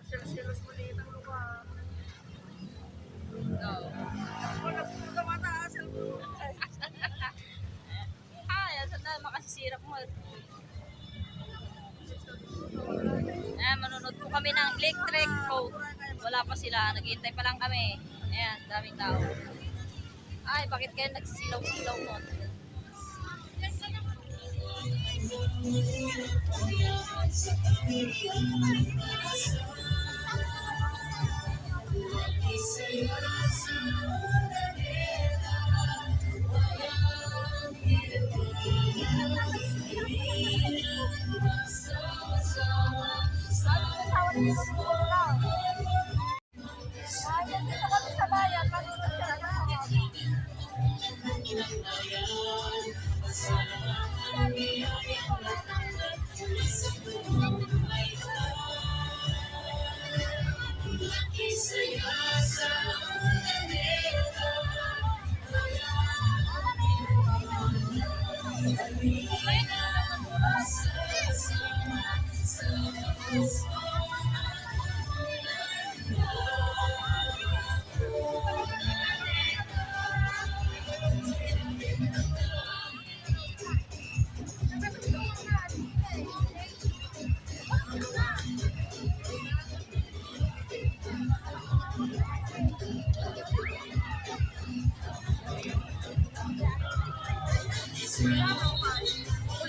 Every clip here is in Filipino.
Silos maliit ang lugar. No. Ako nagpapataas. Saan na makasisirap mo? Manunod po kami ng electric boat. Wala pa sila. Naghihintay pa lang kami. Ayan, daming tao. Ay, bakit kayo nagsisilaw-silaw mo?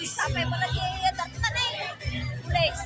Sampai mo lagi datang nih, place.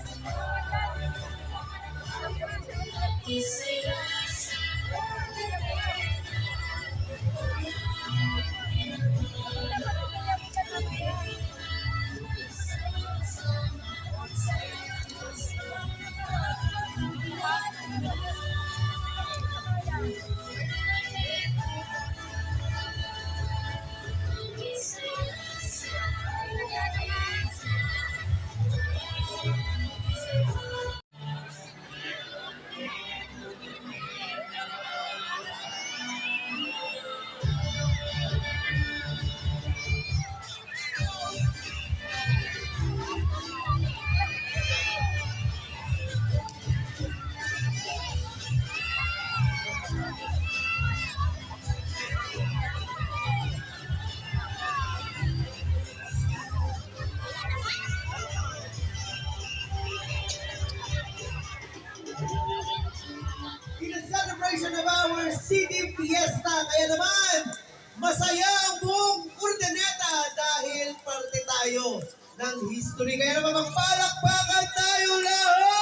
Celebration of our city fiesta. Kaya naman, masaya ang buong Urdaneta dahil parte tayo ng history. Kaya naman magpalakpakan tayo lahat!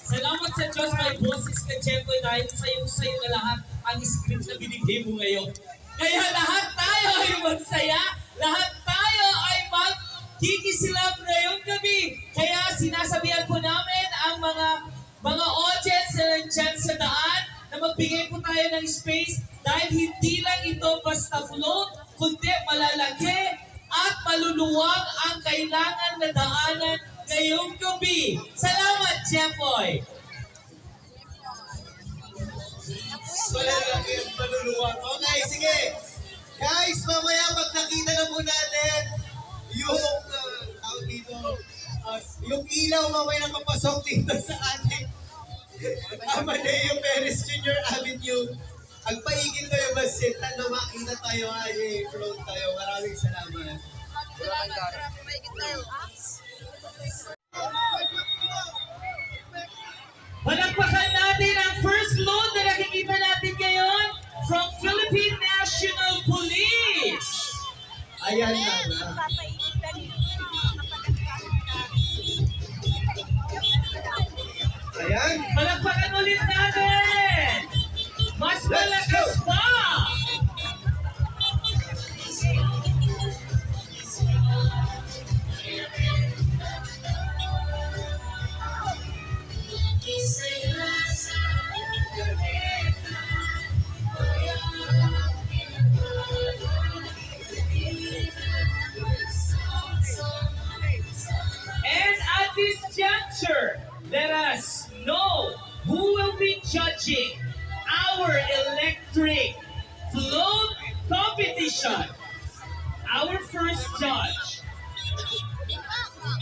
Salamat sa Diyos, may boses ka, Jemboy, dahil sa'yo na lahat ang script na binigay mo ngayon. Kaya lahat tayo ay magsaya, lahat tayo ay magkikisilap ngayong gabi. Kaya sinasabihan po namin ang mga audience na nandyan sa daan na magbigay po tayo ng space dahil hindi lang ito basta float, kundi malalaki at maluluwang ang kailangan na daanan ngayong gabi. Salamat, Jemboy! Malalaki at maluluwang. Okay, sige. Guys, mamaya pag nakita na po natin yung tawag dito, yung ilaw mamaya na papasok dito sa ating Amadeo Perez Jr. Avenue. Agpaigil kayo ba sita na makita tayo ay float tayo. Maraming salamat. Palakpakan natin ang first load na nakikita natin ngayon from Philippine National Police. Ayan na. Ayan. Palakpakan ulit natin! Mas malakas pa! And at this juncture, let us know who will be judging our electric float competition. Our first judge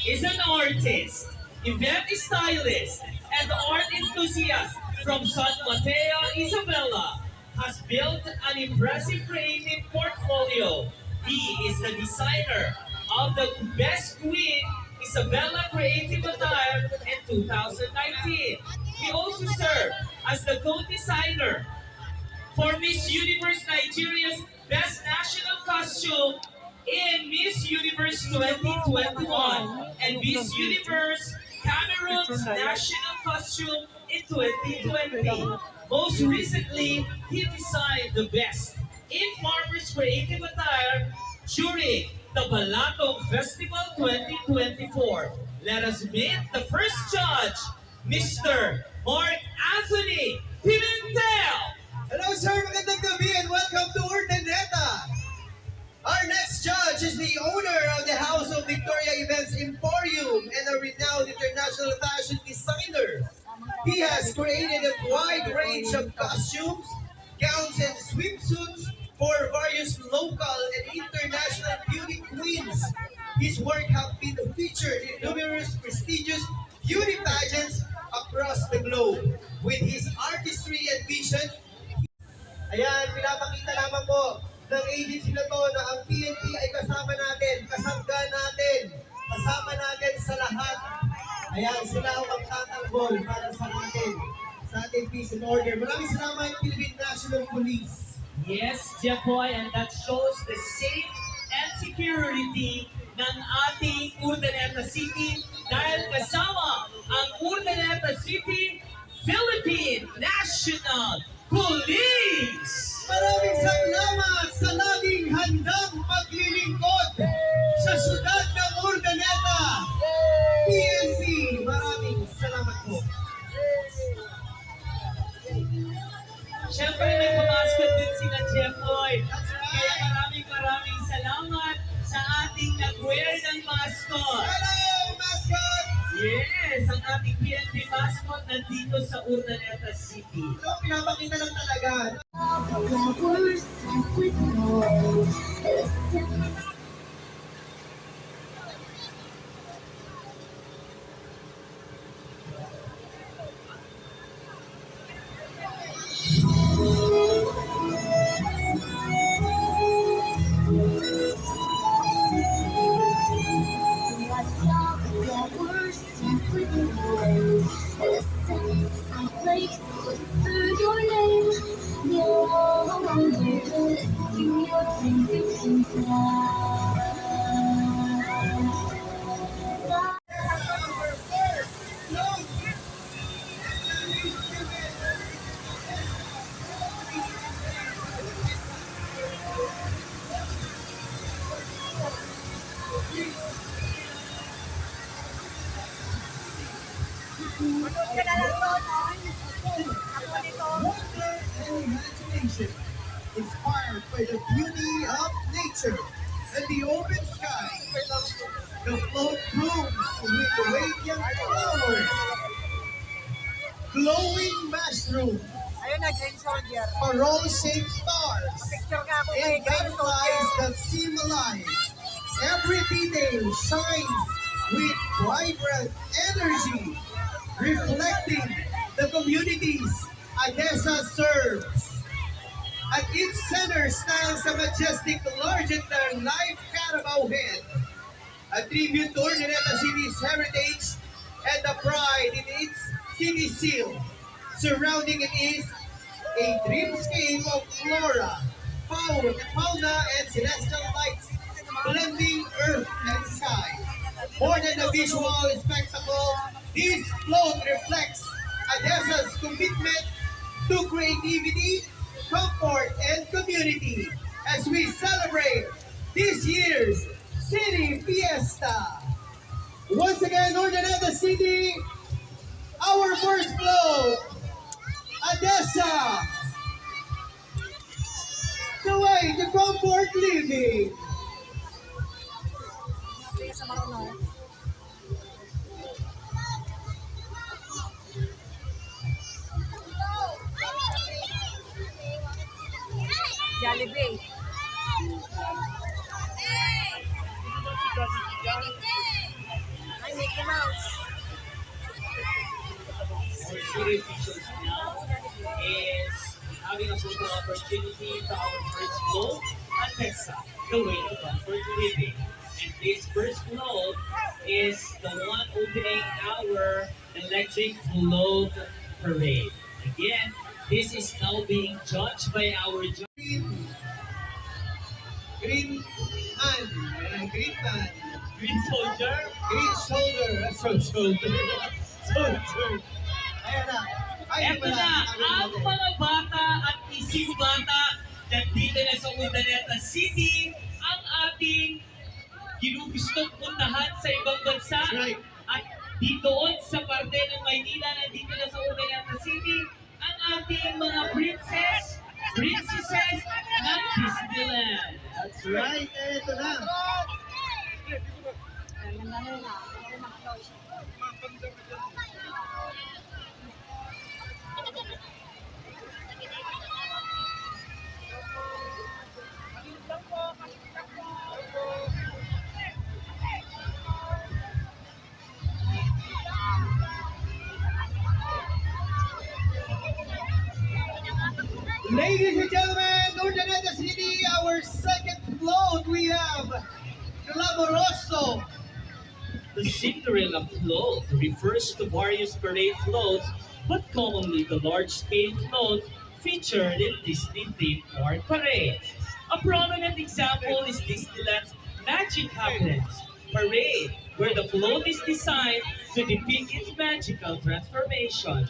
is an artist. event stylist, and art enthusiast from San Mateo, Isabela, has built an impressive creative portfolio. He is the designer of the Best Queen Isabella Creative Attire in 2019. He also served as the co-designer for Miss Universe Nigeria's Best National Costume in Miss Universe 2021 and Miss Universe Cameroon's National Costume in 2020. Most recently, he designed the Best in Farmers Creative Attire during the Balatong Festival 2024. Let us meet the first judge, Mr. Mark Anthony Pimentel. Hello sir, magandang gabi and welcome to Urdaneta. Our next judge is the owner of the House of Victoria Events Emporium and a renowned international fashion designer. He has created a wide range of costumes, gowns, and swimsuits for various local and international beauty queens. His work has been featured in numerous prestigious beauty pageants across the globe. With his artistry and vision, ayan, pinapakita lamang po ng agency na to na ang PNP ay kasama natin, kasangga natin, kasama natin sa lahat. Ayan, sila ang magtatanggol para sa atin, sa ating peace and order. Maraming salamat, Philippine National Police. Yes, Jepoy, and that shows the safe and security ng ating Urdaneta City dahil kasama ang Urdaneta City Philippine National Police! Maraming salamat sa laging handang paglilingkod sa syudad ng Urdaneta. PNP, maraming salamat po. Siyempre, nagpamascot din sila, Jepoy. Kaya maraming salamat sa ating nag-wear ng mascot. Hello, mascot! Yes, ang ating PNP mascot nandito sa Urdaneta City. Ito, pinapakita lang talaga. Flowers with gold. Flowers with gold. I place through your name. You're all wonderful. In your fingers and Manood ka na lang doon, no? Ako nito. Wonder and imagination, inspired by the beauty of nature and the open sky. The float blooms with radiant flowers, glowing mushrooms, Ayun na, Green Soldier. parole-shaped stars, Picture nga ako kay and Green butterflies Soldier. that seem alive. Every detail shines with vibrant energy, reflecting the communities Adessa serves. At its center stands a majestic, larger-than-life Carabao head, a tribute to Urdaneta City's heritage and the pride in its city seal. Surrounding it is a dreamscape of flora, fauna, and celestial lights, blending earth and sky. More than a visual spectacle, this float reflects Adessa's commitment to creativity, comfort, and community as we celebrate this year's City Fiesta. Once again, Urdaneta City, our first float, Adessa, the way to comfort living. Sige sa marunong. Jollibee. Ay, Mickey Mouse. city officials now is having a total opportunity to our first float at Tessa, the way to comfort living. And this first float is the one opening our electric float parade. Again, this is now being judged by our Green man. Ayan, green man. green soldier. Green shoulder. Soldier. Ayan na. Ay, Eto na, ang mga bata at ising bata nandito na sa Urdaneta City, ang ating ginugustong puntahan sa ibang bansa. Right. At ditoon sa parte ng Maynila, nandito na sa Urdaneta City, ang ating mga princesses ng Disneyland. That's right. Eto na. Ladies and gentlemen, Urdaneta City, our second float, we have Glamoroso. The Cinderella float refers to various parade floats, but commonly the large-scale floats featured in Disney-themed park parades. A prominent example is Disneyland's Magic Happens parade, where the float is designed to depict its magical transformation.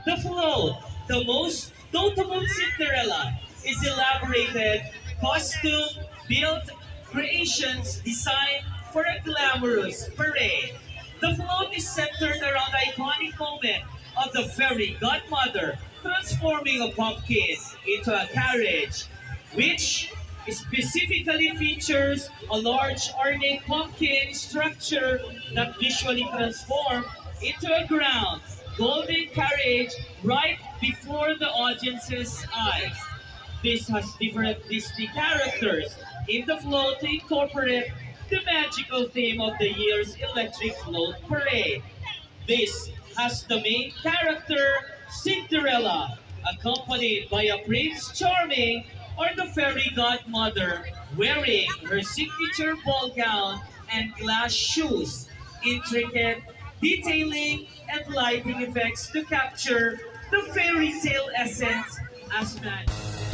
The float, the most notable Cinderella, is elaborated, costume-built creations designed for a glamorous parade. The float is centered around the iconic moment of the fairy godmother transforming a pumpkin into a carriage, which specifically features a large ornate pumpkin structure that visually transforms into a ground golden carriage right before the audience's eyes. This has different Disney characters in the float to incorporate the magical theme of the year's electric float parade. This has the main character, Cinderella, accompanied by a Prince Charming or the fairy godmother wearing her signature ball gown and glass shoes. Intricate detailing and lighting effects to capture the fairy tale essence as magic.